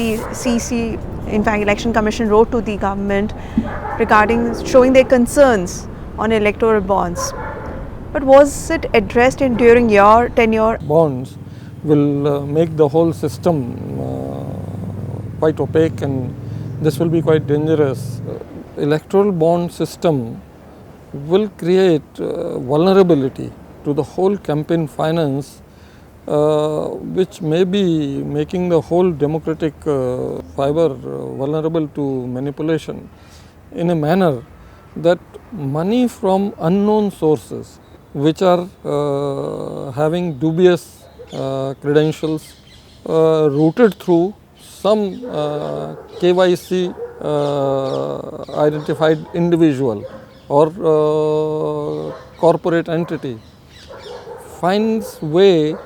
the CC, in fact Election Commission wrote to the government regarding showing their concerns on electoral bonds. But was it addressed during your tenure? Bonds will make the whole system quite opaque, and this will be quite dangerous. Electoral bond system will create vulnerability to the whole campaign finance, which may be making the whole democratic fiber vulnerable to manipulation in a manner that money from unknown sources, which are having dubious credentials, routed through some KYC identified individual or corporate entity, finds way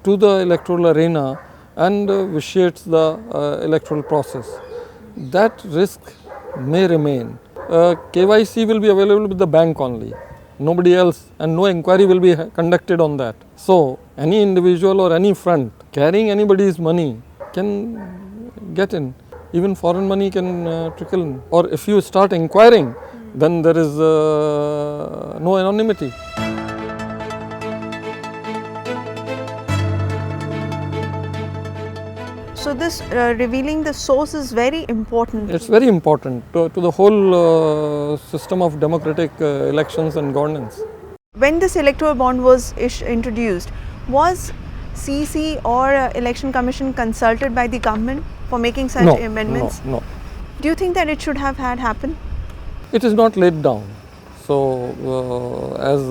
to the electoral arena and vitiates the electoral process. That risk may remain. KYC will be available with the bank only, nobody else, and no inquiry will be conducted on that. So, any individual or any front carrying anybody's money can get in. Even foreign money can trickle in. Or if you start inquiring, then there is no anonymity. So this revealing the source is very important. It's very important to the whole system of democratic elections and governance. When this electoral bond was introduced, was CC or Election Commission consulted by the government for making such amendments? No. Do you think that it should have had happened? It is not laid down. So, as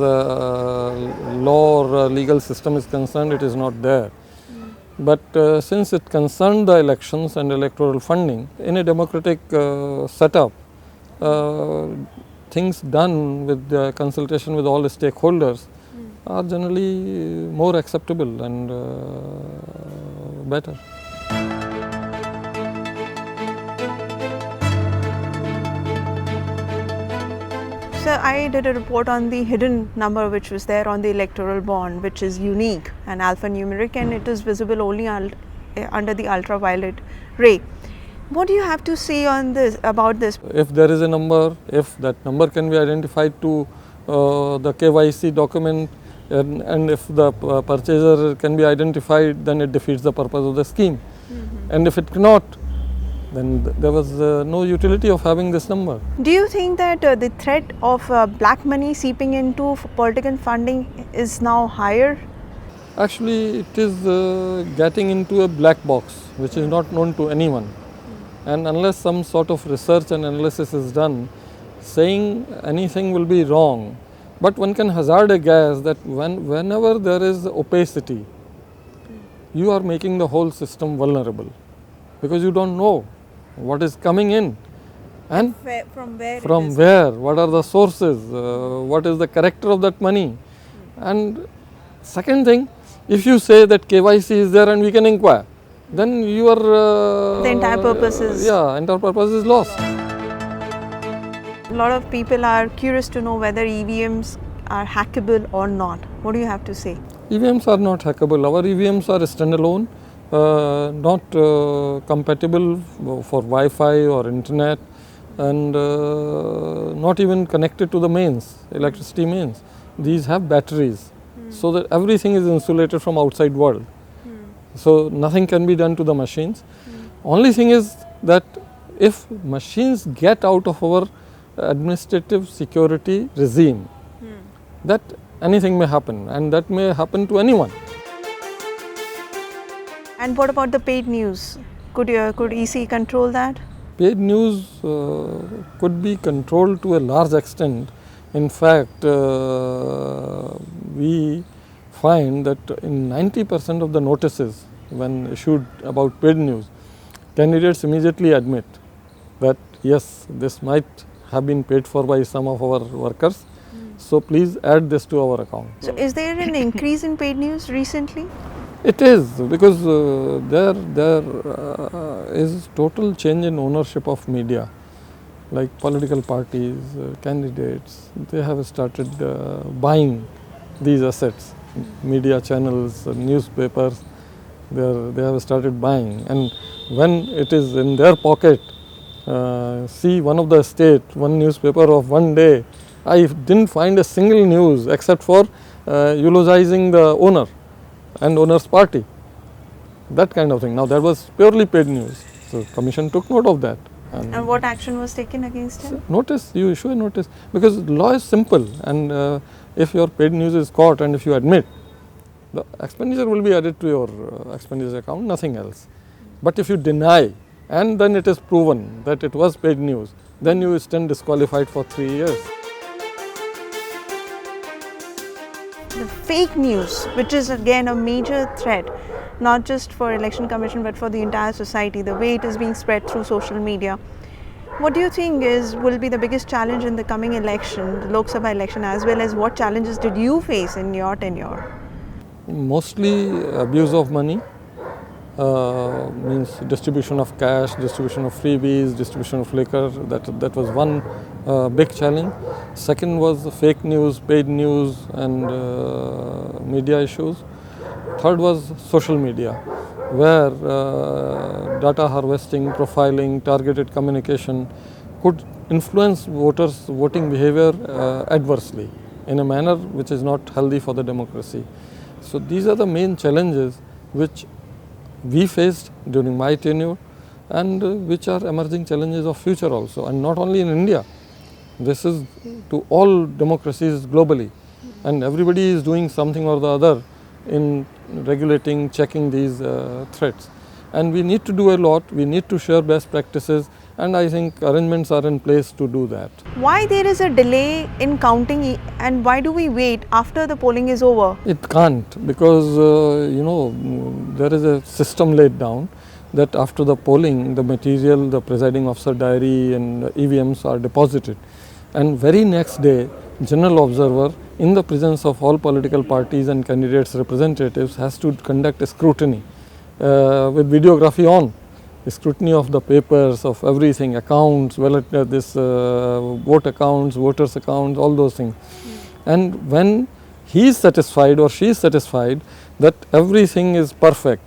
law or legal system is concerned, it is not there. But since it concerned the elections and electoral funding, in a democratic setup, things done with the consultation with all the stakeholders are generally more acceptable and better. So I did a report on the hidden number which was there on the electoral bond, which is unique and alphanumeric, and it is visible only under the ultraviolet ray. What do you have to say on this, about this? If there is a number, if that number can be identified to the KYC document, and if the purchaser can be identified, then it defeats the purpose of the scheme. And if it cannot, then there was no utility of having this number. Do you think that the threat of black money seeping into political funding is now higher? Actually, it is getting into a black box which is not known to anyone. And unless some sort of research and analysis is done, saying anything will be wrong. But one can hazard a guess that whenever there is opacity, you are making the whole system vulnerable, because you don't know what is coming in and from where, what are the sources, what is the character of that money. And second thing, if you say that KYC is there and we can inquire, then your the entire purpose is entire purpose is lost. A lot of people are curious to know whether EVMs are hackable or not. What do you have to say? EVMs are not hackable. Our EVMs are standalone, not compatible for Wi-Fi or internet, and not even connected to the mains, electricity mains. These have batteries, so that everything is insulated from outside world. So nothing can be done to the machines. Only thing is that if machines get out of our administrative security regime, that anything may happen, and that may happen to anyone. And what about the paid news? Could EC control that? Paid news could be controlled to a large extent. In fact, we find that in 90% of the notices when issued about paid news, candidates immediately admit that yes, this might have been paid for by some of our workers, so please add this to our account. So is there an increase in paid news recently? It is, because there is total change in ownership of media, like political parties, candidates. They have started buying these assets, media channels, newspapers, They have started buying, and when it is in their pocket, see one of the state, one newspaper of one day, I didn't find a single news except for eulogizing the owner and owner's party, that kind of thing. Now that was purely paid news. So commission took note of that. And what action was taken against him? Notice, you issue a notice, because law is simple, and if your paid news is caught and if you admit, the expenditure will be added to your expenditure account, nothing else. But if you deny and then it is proven that it was paid news, then you stand disqualified for 3 years. The fake news, which is again a major threat, not just for Election Commission but for the entire society, the way it is being spread through social media. What do you think will be the biggest challenge in the coming election, the Lok Sabha election, as well as what challenges did you face in your tenure? Mostly abuse of money, means distribution of cash, distribution of freebies, distribution of liquor. That was one big challenge. Second was fake news, paid news, and media issues. Third was social media, where data harvesting, profiling, targeted communication could influence voters' voting behavior adversely in a manner which is not healthy for the democracy. So these are the main challenges which we faced during my tenure, and which are emerging challenges of future also, and not only in India. This is to all democracies globally, and everybody is doing something or the other in regulating, checking these threats. And we need to do a lot, we need to share best practices, and I think arrangements are in place to do that. Why there is a delay in counting, and why do we wait after the polling is over? It can't, because there is a system laid down that after the polling, the material, the presiding officer diary and EVMs are deposited, and very next day general observer in the presence of all political parties and candidates representatives has to conduct a scrutiny with videography on, a scrutiny of the papers, of everything, accounts, vote accounts, voters accounts, all those things. And when he is satisfied or she is satisfied that everything is perfect,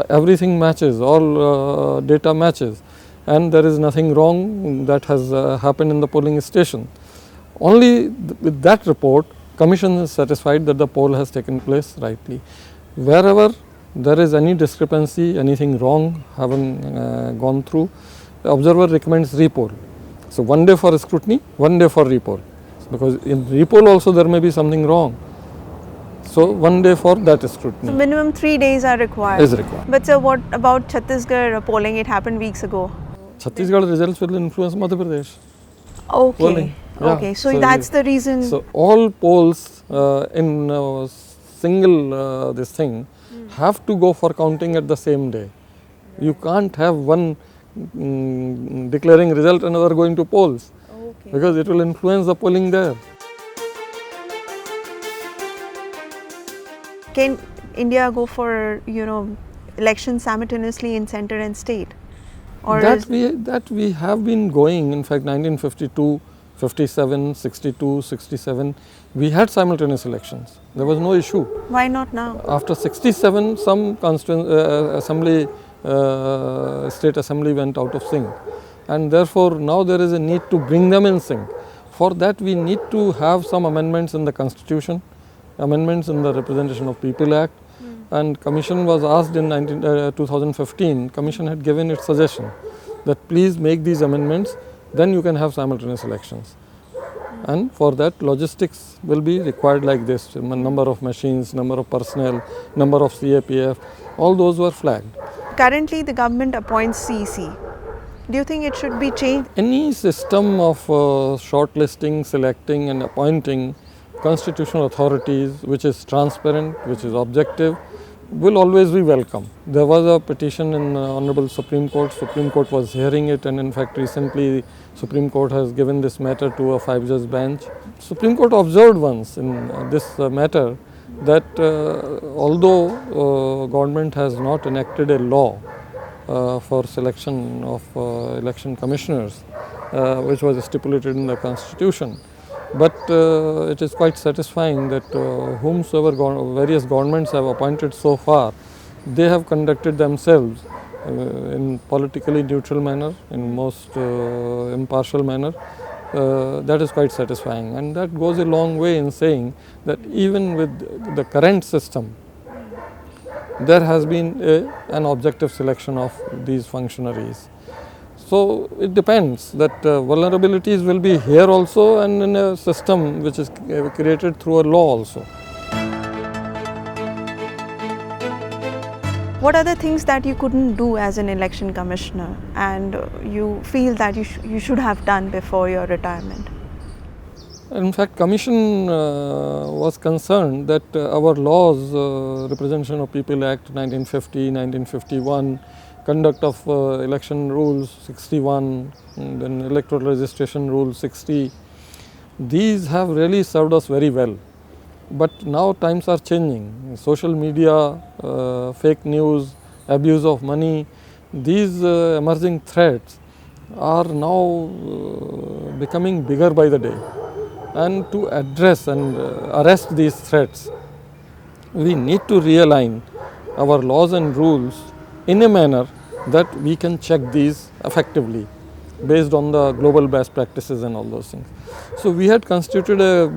everything matches, all data matches, and there is nothing wrong that has happened in the polling station, only with that report, commission is satisfied that the poll has taken place rightly. Wherever there is any discrepancy, anything wrong having gone through, the observer recommends repoll. So 1 day for scrutiny, 1 day for repoll, because in repoll also there may be something wrong. So 1 day for that scrutiny. So minimum 3 days are required. Is required. But sir, what about Chhattisgarh polling? It happened weeks ago. Chhattisgarh results will influence Madhya Pradesh. Okay. Polling. Yeah. Okay, so that's the reason. So all polls in single this thing have to go for counting at the same day. You can't have one declaring result, another going to polls, because it will influence the polling there. Can India go for elections simultaneously in center and state? Or that we have been going. In fact, 1952, 57, 62, 67, we had simultaneous elections. There was no issue. Why not now? After 67, some state assembly went out of sync, and therefore now there is a need to bring them in sync. For that we need to have some amendments in the constitution, amendments in the Representation of People Act, and commission was asked in 2015, commission had given its suggestion that please make these amendments, then you can have simultaneous elections. And for that logistics will be required like this, number of machines, number of personnel, number of CAPF, all those were flagged. Currently the government appoints CEC. Do you think it should be changed? Any system of shortlisting, selecting and appointing constitutional authorities which is transparent, which is objective, will always be welcome. There was a petition in Honorable Supreme Court. Supreme Court was hearing it, and in fact recently Supreme Court has given this matter to a 5-judge bench. Supreme Court observed once in this matter that although government has not enacted a law for selection of election commissioners, which was stipulated in the constitution, but it is quite satisfying that whomsoever various governments have appointed so far they have conducted themselves in politically neutral manner, in most impartial manner. That is quite satisfying, and that goes a long way in saying that even with the current system, there has been an objective selection of these functionaries. So it depends that vulnerabilities will be here also and in a system which is created through a law also. What are the things that you couldn't do as an election commissioner and you feel that you should have done before your retirement? In fact, Commission was concerned that our laws, Representation of People Act 1950, 1951, Conduct of Election Rules 61, then Electoral Registration Rule 60, these have really served us very well. But now times are changing. Social media, fake news, abuse of money, these emerging threats are now becoming bigger by the day. And to address and arrest these threats, we need to realign our laws and rules in a manner that we can check these effectively based on the global best practices and all those things. So we had constituted a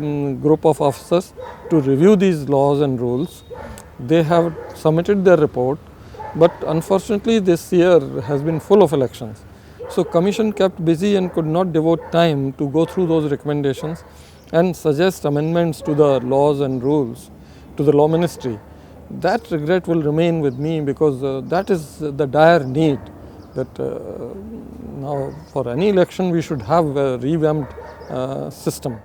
group of officers to review these laws and rules. They have submitted their report, but unfortunately this year has been full of elections. So Commission kept busy and could not devote time to go through those recommendations and suggest amendments to the laws and rules to the Law Ministry. That regret will remain with me because that is the dire need that now for any election we should have a revamped system.